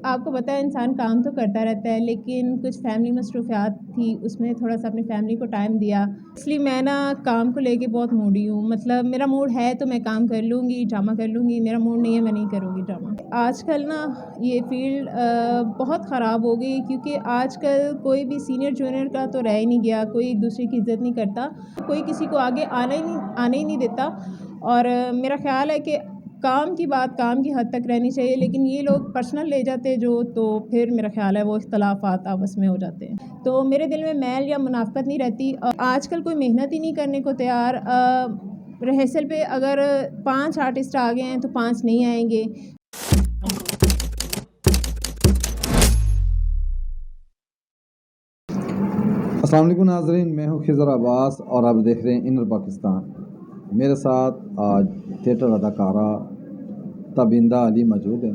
आपको पता है इंसान काम तो करता रहता है, लेकिन कुछ फैमिली मसरूफ़ियात थी, उसमें थोड़ा-सा अपनी फैमिली को टाइम दिया। इसलिए मैं ना काम को लेके बहुत मूडी हूँ। मतलब मेरा मूड है तो मैं काम कर लूँगी, ड्रामा कर लूँगी, मेरा मूड नहीं है मैं नहीं करूँगी ड्रामा। आजकल ना ये फ़ील्ड बहुत ख़राब हो गई, क्योंकि आजकल कोई भी सीनियर जूनियर का तो रह ही नहीं गया, कोई एक-दूसरे की इज़्ज़त नहीं करता, कोई किसी को आगे आने ही नहीं देता। और मेरा ख़्याल है कि काम की बात काम की हद तक रहनी चाहिए, लेकिन ये लोग पर्सनल ले जाते हैं तो फिर मेरा ख़्याल है वो इख्तलाफ़ात आपस में हो जाते हैं। तो मेरे दिल में मैल या मुनाफ़क़त नहीं रहती। आजकल कोई मेहनत ही नहीं करने को तैयार। रिहर्सल पे अगर 5 आर्टिस्ट आ गए हैं तो 5 नहीं आएँगे। अस्सलाम वालेकुम नाज़रीन, मैं हूँ खिज़र अब्बास और आप देख रहे हैं इनर पाकिस्तान। मेरे साथ आज थिएटर अदाकारा तबिंदा अली मौजूद हैं।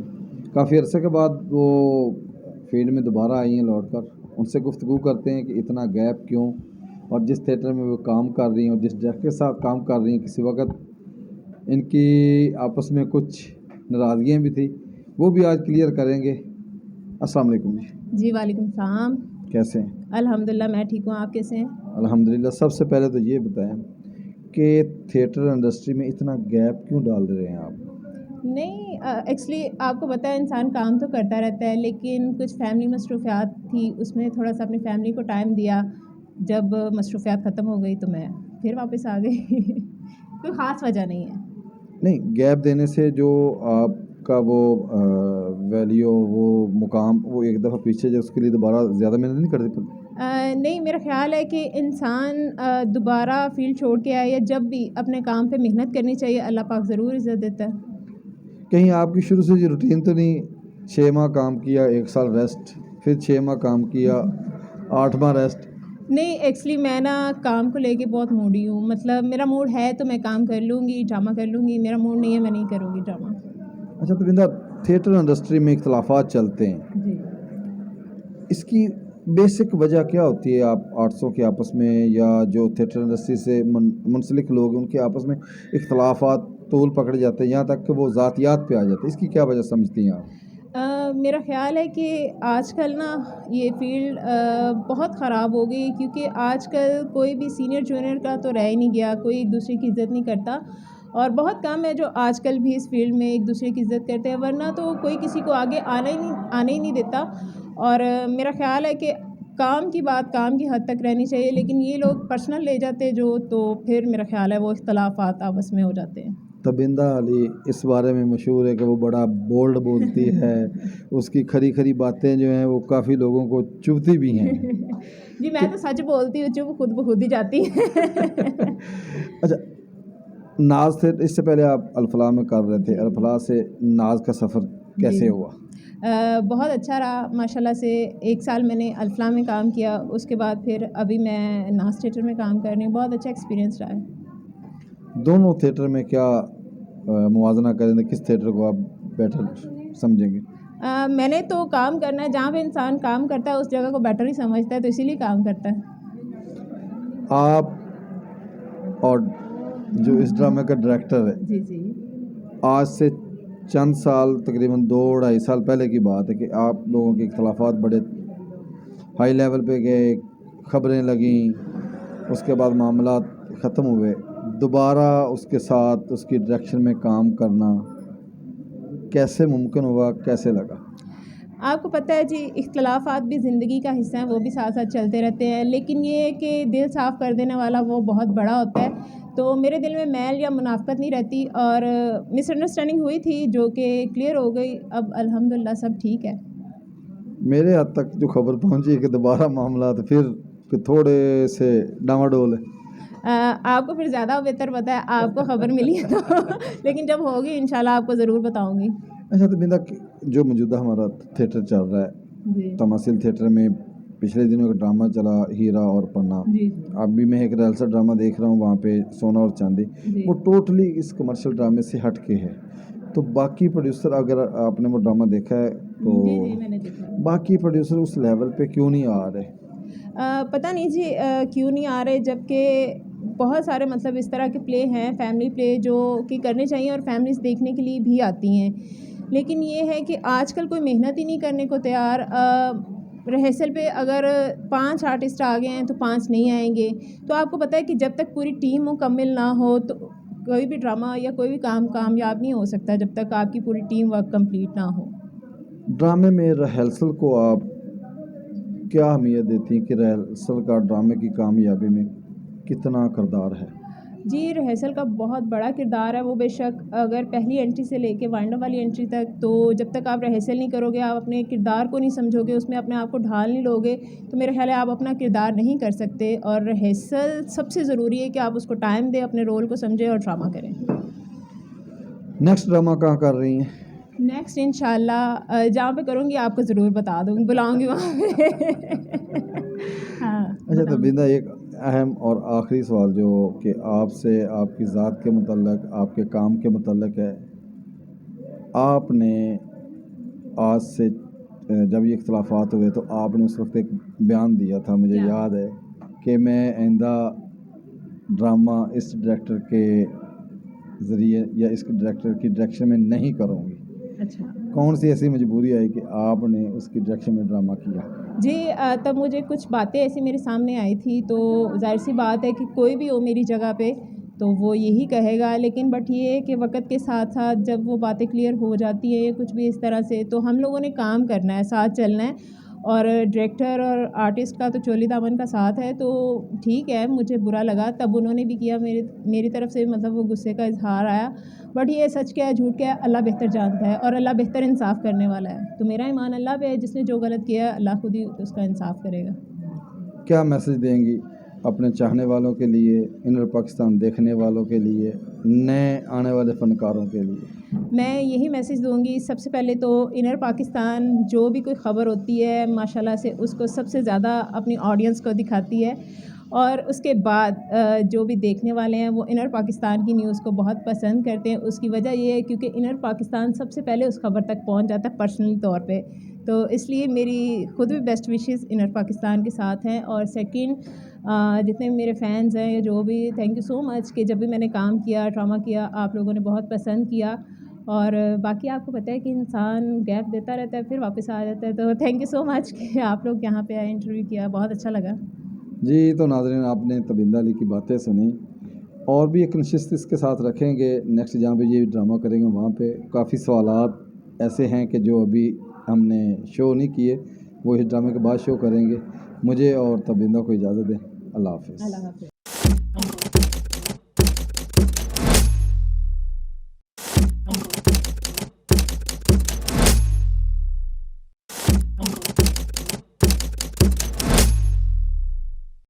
काफ़ी अरसे के बाद वो फील्ड में दोबारा आई हैं लौट कर। उनसे गुफ्तगू करते हैं कि इतना गैप क्यों, और जिस थिएटर में वो काम कर रही हैं और जिस डायरेक्टर के साथ काम कर रही हैं किसी वक्त इनकी आपस में कुछ नाराज़गियाँ भी थी, वो भी आज क्लियर करेंगे। अस्सलाम वालेकुम जी, वालेकुम सलाम। कैसे हैं? अल्हम्दुलिल्लाह मैं ठीक हूँ, आप कैसे हैं? अल्हम्दुलिल्लाह। सबसे पहले तो ये बताएं कि थिएटर इंडस्ट्री में इतना गैप क्यों डाल रहे हैं आप? नहीं, एक्चुअली आपको पता है इंसान काम तो करता रहता है, लेकिन कुछ फैमिली मसरूफ़ियात थी, उसमें थोड़ा-सा अपनी फैमिली को टाइम दिया। जब मसरूफ़ियात ख़त्म हो गई तो मैं फिर वापस आ गई। कोई ख़ास वजह नहीं है। नहीं, गैप देने से जो आपका वो वैल्यू, वो मुकाम, वो एक दफ़ा पीछे जो उसके लिए दोबारा ज़्यादा मेहनत नहीं करनी पड़ती? नहीं, मेरा ख़्याल है कि इंसान दोबारा फ़ील्ड छोड़ के आए या जब भी अपने काम पे मेहनत करनी चाहिए, अल्लाह पाक ज़रूर इज़्ज़त देता है। कहीं आपकी शुरू से ये रूटीन तो नहीं, 6 माह काम किया, 1 साल रेस्ट, फिर 6 माह काम किया, 8 माह रेस्ट? नहीं, एक्चुअली मैं ना काम को लेके बहुत मूडी हूँ। मतलब मेरा मूड है तो मैं काम कर लूँगी, ड्रामा कर लूँगी, मेरा मूड नहीं है मैं नहीं करूँगी ड्रामा। अच्छा तविंदा, थिएटर इंडस्ट्री में इख्तलाफात चलते हैं, जी। इसकी बेसिक वजह क्या होती है? आप आर्ट्सों के आपस में या जो थिएटर इंडस्ट्री से मुंसलिक लोग हैं उनके आपस में इख्तलाफात तूल पकड़े जाते हैं, यहाँ तक कि वो ज़ातियात पे आ जाते हैं, इसकी क्या वजह समझती हैं आप? मेरा ख़्याल है कि आजकल ना ये फ़ील्ड बहुत ख़राब हो गई, क्योंकि आजकल कोई भी सीनियर जूनियर का तो रह ही नहीं गया, कोई एक-दूसरे की इज़्ज़त नहीं करता। और बहुत कम है जो आजकल भी इस फ़ील्ड में एक-दूसरे की इज़्ज़त करते हैं, वरना तो कोई किसी को आगे आने ही नहीं देता। और मेरा ख़्याल है कि काम की बात काम की हद तक रहनी चाहिए, लेकिन ये लोग पर्सनल ले जाते हैं तो फिर मेरा ख़्याल है वो इख्तलाफ़ात आपस में हो जाते हैं। तबिंदा अली इस बारे में मशहूर है कि वो बड़ा बोल्ड बोलती है, उसकी खरी-खरी बातें जो हैं वो काफ़ी लोगों को चुभती भी हैं। जी, तो मैं तो सच बोलती हूँ, चुप खुद ब खुद ही जाती है। अच्छा, नाज़ थे इससे पहले आप अल-फलाह में कर रहे थे, जी। अल-फलाह से नाज़ का सफ़र जी। कैसे हुआ? बहुत अच्छा रहा माशाल्लाह से। 1 साल मैंने अल-फलाह में काम किया, उसके बाद फिर अभी मैं नाज़ थिएटर में काम कर रही हूँ। बहुत अच्छा एक्सपीरियंस रहा है। दोनों थिएटर में क्या मुवाज़ना करें तो किस थिएटर को आप बेटर समझेंगे? मैंने तो काम करना है, जहाँ पे इंसान काम करता है उस जगह को बेटर ही समझता है, तो इसीलिए काम करता है। आप और जो इस ड्रामे का डायरेक्टर है, जी, जी। आज से चंद साल तकरीबन 2 ढाई साल पहले की बात है कि आप लोगों के इख्तलाफात बड़े हाई लेवल पे गए, खबरें लगीं, उसके बाद मामला ख़त्म हुए। दोबारा उसके साथ उसकी डायरेक्शन में काम करना कैसे मुमकिन हुआ, कैसे लगा? आपको पता है जी, इख्तलाफ़ात भी ज़िंदगी का हिस्सा हैं, वो भी साथ-साथ चलते रहते हैं, लेकिन ये है कि दिल साफ़ कर देने वाला वो बहुत बड़ा होता है। तो मेरे दिल में मैल या मुनाफ़क़त नहीं रहती, और मिसअंडरस्टैंडिंग हुई थी जो कि क्लियर हो गई, अब अल्हम्दुलिल्लाह सब ठीक है। मेरे हद तक जो खबर पहुंची कि दोबारा मामला तो फिर थोड़े से डामाडोल है। आपको फिर ज़्यादा बेहतर पता है, आपको खबर मिली है तो लेकिन जब होगी इंशाल्लाह आपको ज़रूर बताऊँगी। अच्छा तो बिंदा, जो मौजूदा हमारा थिएटर चल रहा है, जी। तमासिल थिएटर में पिछले दिनों का ड्रामा चला हीरा और पन्ना, जी, जी। अभी मैं एक रिहर्सल ड्रामा देख रहा हूँ वहाँ पे सोना और चांदी, जी। वो टोटली इस कमर्शियल ड्रामे से हट के है। तो बाकी प्रोड्यूसर, अगर आपने वो ड्रामा देखा है तो जी, जी, मैंने देखा है। बाकी प्रोड्यूसर उस लेवल पे क्यों नहीं आ रहे? पता नहीं जी, क्यों नहीं आ रहे, जबकि बहुत सारे इस तरह के प्ले हैं, फैमिली प्ले जो कि करने चाहिए और फैमिलीज़ देखने के लिए भी आती हैं। लेकिन ये है कि आजकल कोई मेहनत ही नहीं करने को तैयार। रिहर्सल पे अगर 5 आर्टिस्ट आ गए हैं तो 5 नहीं आएंगे। तो आपको पता है कि जब तक पूरी टीम मुकम्मल ना हो तो कोई भी ड्रामा या कोई भी काम कामयाब नहीं हो सकता जब तक आपकी पूरी टीम वर्क कंप्लीट ना हो। ड्रामे में रिहर्सल को आप क्या अहमियत देती हैं कि रिहर्सल का ड्रामे की कामयाबी में कितना किरदार है? जी, रिहर्सल का बहुत बड़ा किरदार है। वो बेशक अगर पहली एंट्री से लेके वाइंड अप वाली एंट्री तक, तो जब तक आप रिहर्सल नहीं करोगे, आप अपने किरदार को नहीं समझोगे, उसमें अपने आप को ढाल नहीं लोगे, तो मेरा ख़्याल है आप अपना किरदार नहीं कर सकते। और रिहर्सल सबसे ज़रूरी है कि आप उसको टाइम दें, अपने रोल को समझें और ड्रामा करें। नेक्स्ट ड्रामा कहाँ कर रही हैं? नेक्स्ट इंशाल्लाह जहाँ पे करूँगी आपको ज़रूर बता दूँगी, बुलाऊँगी वहाँ पे। हाँ, अच्छा, तो बताऊँगी। बिंदा एक अहम और आखिरी सवाल जो कि आपसे आपकी ज़ात के मुतल्लक आपके काम के मुतल्लक है। आपने आज से जब ये इख्तिलाफ़ात हुए तो आपने उस वक्त एक बयान दिया था, मुझे क्या? याद है, कि मैं आइंदा ड्रामा इस डायरेक्टर के ज़रिए या इस डायरेक्टर की डायरेक्शन में नहीं करूँगी। अच्छा। कौन सी ऐसी मजबूरी आई कि आपने उसकी डायरेक्शन में ड्रामा किया? जी तब मुझे कुछ बातें ऐसी मेरे सामने आई थी, तो ज़ाहिर-सी बात है कि कोई भी हो मेरी जगह पे तो वो यही कहेगा। लेकिन बट ये है कि वक़्त के साथ-साथ जब वो बातें क्लियर हो जाती हैं या कुछ भी इस तरह से, तो हम लोगों ने काम करना है, साथ चलना है। और डायरेक्टर और आर्टिस्ट का तो चोली दामन का साथ है, तो ठीक है, मुझे बुरा लगा तब उन्होंने भी किया, मेरी तरफ से मतलब वो गुस्से का इज़हार आया। बट ये सच क्या है, झूठ क्या है, अल्लाह बेहतर जानता है और अल्लाह बेहतर इंसाफ़ करने वाला है। तो मेरा ईमान अल्लाह पे है, जिसने जो गलत किया है अल्लाह खुद ही उसका इंसाफ़ करेगा। क्या मैसेज देंगी अपने चाहने वालों के लिए, इनर पाकिस्तान देखने वालों के लिए, नए आने वाले फ़नकारों के लिए? मैं यही मैसेज दूँगी, सबसे पहले तो इनर पाकिस्तान जो भी कोई ख़बर होती है माशाल्लाह से उसको सबसे ज़्यादा अपनी ऑडियंस को दिखाती है। और उसके बाद जो भी देखने वाले हैं वो इनर पाकिस्तान की न्यूज़ को बहुत पसंद करते हैं। उसकी वजह ये है क्योंकि इनर पाकिस्तान सबसे पहले उस ख़बर तक पहुँच जाता है पर्सनली तौर पे। तो इसलिए मेरी खुद भी बेस्ट विशेज़ इनर पाकिस्तान के साथ हैं। और सेकंड, जितने भी मेरे फ़ैन्स हैं या जो भी, थैंक यू सो मच कि जब भी मैंने काम किया, ड्रामा किया, आप लोगों ने बहुत पसंद किया। और बाकी आपको पता है कि इंसान गैप देता रहता है, फिर वापस आ जाता है। तो थैंक यू सो मच कि आप लोग यहाँ पे आए, इंटरव्यू किया, बहुत अच्छा लगा। जी, तो नाज़रीन, आपने तबिंदा अली की बातें सुनी और भी एक नशिस्त इसके साथ रखेंगे नेक्स्ट, जहाँ पे ये ड्रामा करेंगे वहाँ पे काफ़ी सवालात ऐसे हैं कि जो अभी हमने शो नहीं किए, वो इस ड्रामे के बाद शो करेंगे। मुझे और तबिंदा को इजाज़त दें। अल्लाह हाफ़िज़। अल्लाह हाफ़िज़।